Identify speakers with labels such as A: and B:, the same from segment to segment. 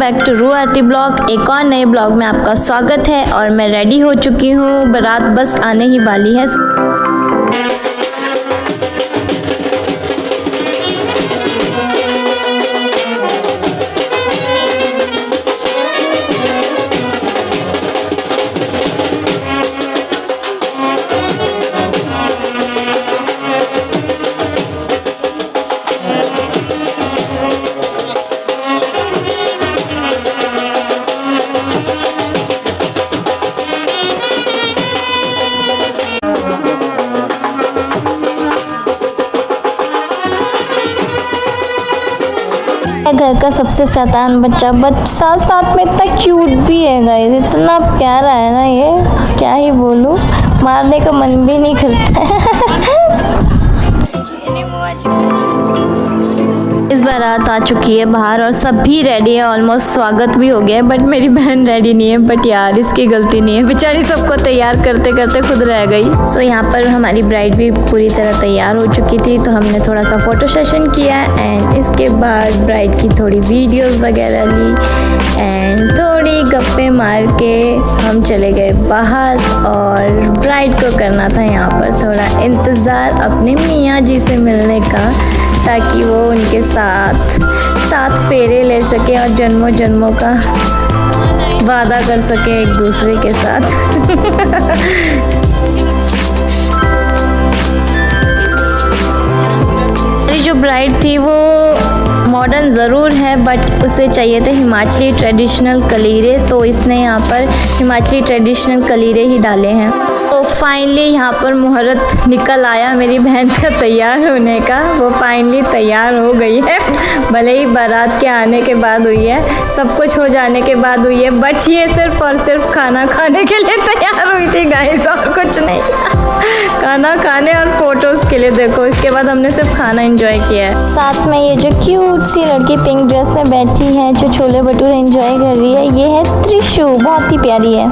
A: Back to रुआती blog. एक और नए ब्लॉग में आपका स्वागत है और मैं रेडी हो चुकी हूँ। बारात बस आने ही वाली है। घर का सबसे शैतान बच्चा साथ साथ में इतना क्यूट भी है गाइस, इतना प्यारा है ना ये, क्या ही बोलूं, मारने का मन भी नहीं करता है। इस बारात आ चुकी है बाहर और सब भी रेडी है, ऑलमोस्ट स्वागत भी हो गया है, बट मेरी बहन रेडी नहीं है। बट यार इसकी गलती नहीं है, बेचारी सबको तैयार करते करते खुद रह गई। सो यहाँ पर हमारी ब्राइड भी पूरी तरह तैयार हो चुकी थी, तो हमने थोड़ा सा फोटो सेशन किया एंड इसके बाद ब्राइड की थोड़ी वीडियोस वगैरह ली एंड थोड़ी गप्पे मार के हम चले गए बाहर। और ब्राइड को करना था यहाँ पर थोड़ा इंतज़ार अपने मियाँ जी से मिलने का, ताकि वो उनके साथ फेरे ले सके और जन्मों जन्मों का वादा कर सके एक दूसरे के साथ। मेरी जो ब्राइड थी वो मॉडर्न ज़रूर है, बट उसे चाहिए थे हिमाचली ट्रेडिशनल कलीरे, तो इसने यहाँ पर हिमाचली ट्रेडिशनल कलीरे ही डाले हैं। तो फाइनली यहाँ पर मुहूर्त निकल आया मेरी बहन का तैयार होने का। वो फाइनली तैयार हो गई है, भले ही बारात के आने के बाद हुई है, सब कुछ हो जाने के बाद हुई है, बट ये सिर्फ और सिर्फ खाना खाने के लिए तैयार हुई थी गाइस, और कुछ नहीं। खाना खाने और फोटोज़ के लिए, देखो इसके बाद हमने सिर्फ खाना एंजॉय किया है। साथ में ये जो क्यूट सी लड़की पिंक ड्रेस में बैठी है, जो छोले भटूरे एंजॉय कर रही है, ये है त्रिशु, बहुत ही प्यारी है।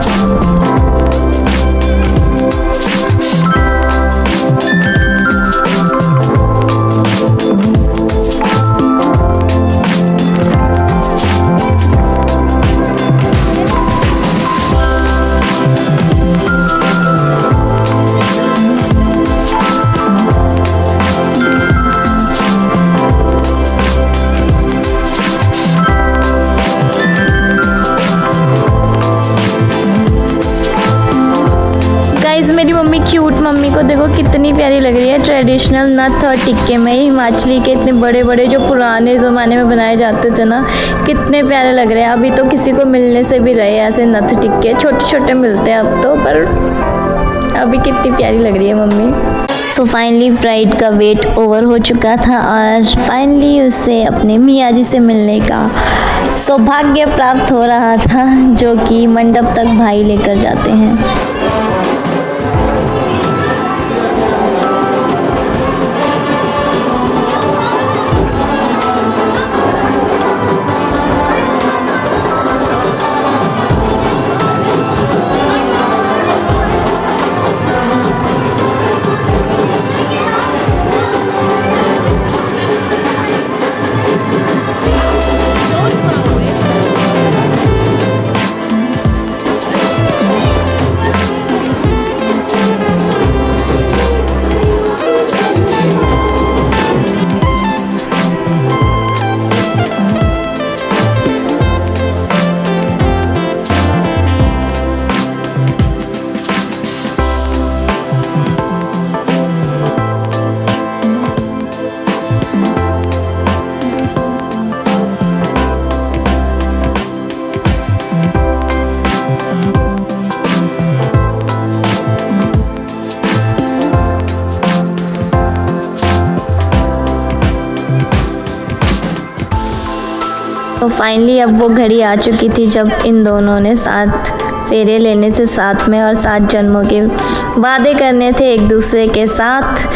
A: मेरी मम्मी क्यूट, मम्मी को देखो कितनी प्यारी लग रही है ट्रेडिशनल नथ और टिक्के में। हिमाचली के इतने बड़े बड़े जो पुराने ज़माने में बनाए जाते थे ना, कितने प्यारे लग रहे हैं। अभी तो किसी को मिलने से भी रहे ऐसे नथ टिक्के, छोटे छोटे मिलते हैं अब तो, पर अभी कितनी प्यारी लग रही है मम्मी। सो फाइनली ब्राइड का वेट ओवर हो चुका था और फाइनली उसे अपने मियाँ जी से मिलने का सौभाग्य प्राप्त हो रहा था, जो कि मंडप तक भाई लेकर जाते हैं। तो फाइनली अब वो घड़ी आ चुकी थी जब इन दोनों ने साथ फेरे लेने थे साथ में, और 7 जन्मों के वादे करने थे एक दूसरे के साथ।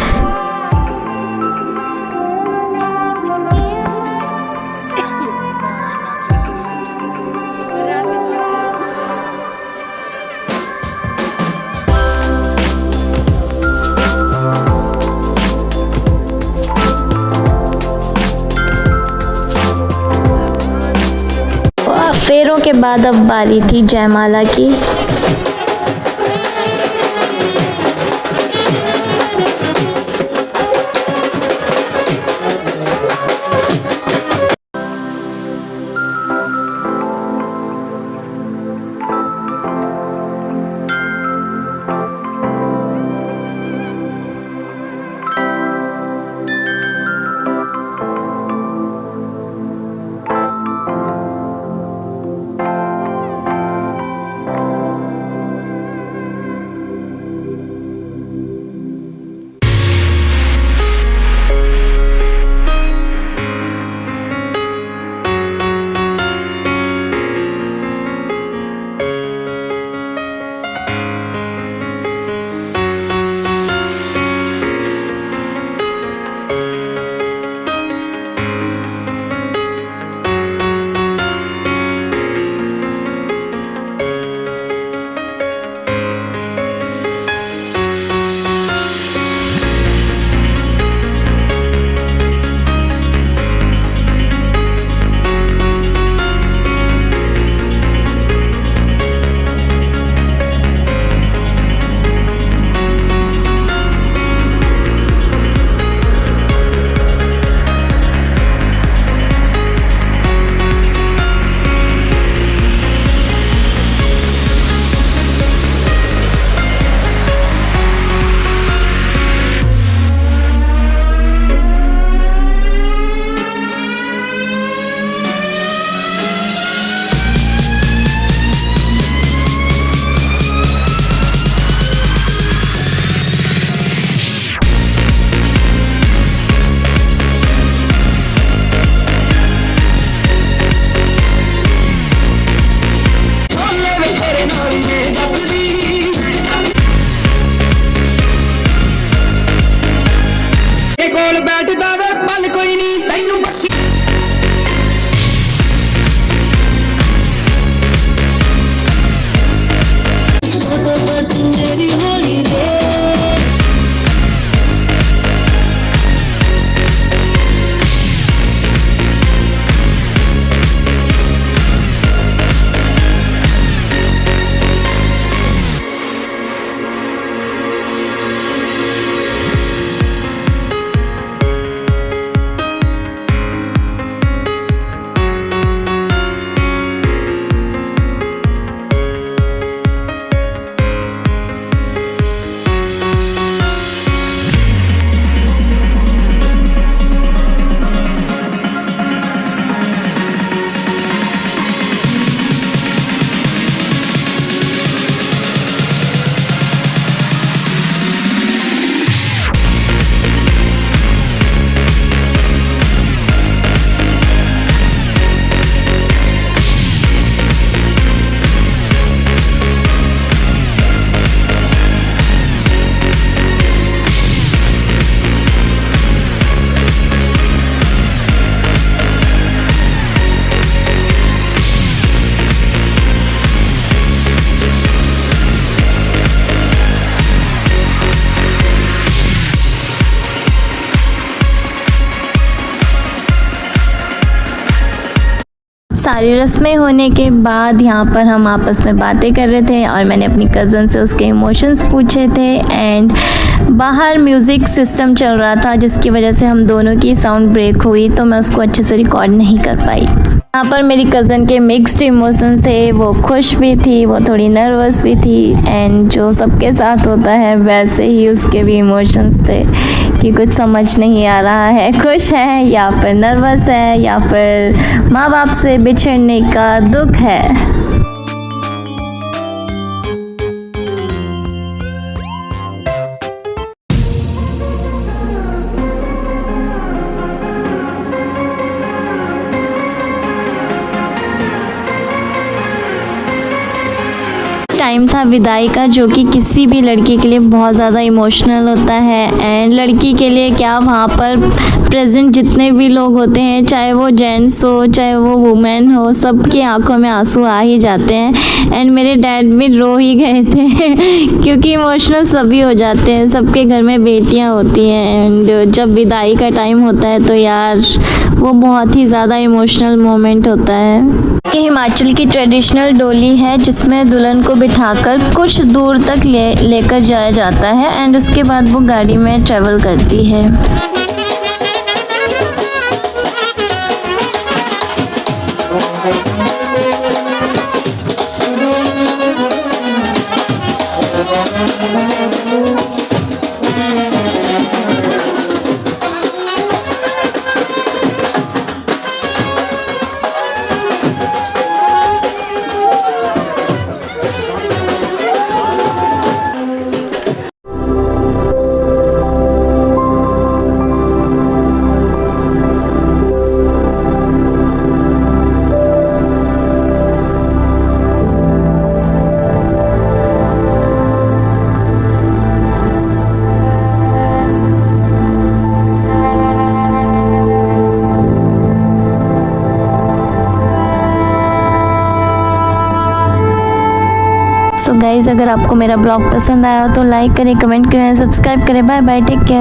A: पिक्चरों के बाद अब बारी थी जयमाला की। सारी रस्में होने के बाद यहाँ पर हम आपस में बातें कर रहे थे और मैंने अपनी कज़न से उसके इमोशंस पूछे थे एंड बाहर म्यूज़िक सिस्टम चल रहा था जिसकी वजह से हम दोनों की साउंड ब्रेक हुई तो मैं उसको अच्छे से रिकॉर्ड नहीं कर पाई। यहाँ पर मेरी कज़न के मिक्स्ड इमोशंस थे, वो खुश भी थी, वो थोड़ी नर्वस भी थी एंड जो सबके साथ होता है वैसे ही उसके भी इमोशंस थे कि कुछ समझ नहीं आ रहा है, खुश है या फिर नर्वस है या फिर माँ बाप से बिछड़ने का दुख है। टाइम था था विदाई का, जो कि किसी भी लड़की के लिए बहुत ज़्यादा इमोशनल होता है। एंड लड़की के लिए क्या, वहाँ पर प्रेजेंट जितने भी लोग होते हैं, चाहे वो जेंट्स हो चाहे वो वुमेन हो, सबकी आंखों में आंसू आ ही जाते हैं। एंड मेरे डैड भी रो ही गए थे क्योंकि इमोशनल सभी हो जाते हैं, सबके घर में बेटियां होती हैं। एंड जब विदाई का टाइम होता है तो यार वो बहुत ही ज़्यादा इमोशनल मोमेंट होता है। ये हिमाचल की ट्रेडिशनल डोली है जिसमें दुल्हन को बिठाकर कुछ दूर तक लेकर जाया जाता है एंड उसके बाद वो गाड़ी में ट्रैवल करती है। सो गाइज़, अगर आपको मेरा ब्लॉग पसंद आया तो लाइक करें, कमेंट करें, सब्सक्राइब करें। Bye bye, take care.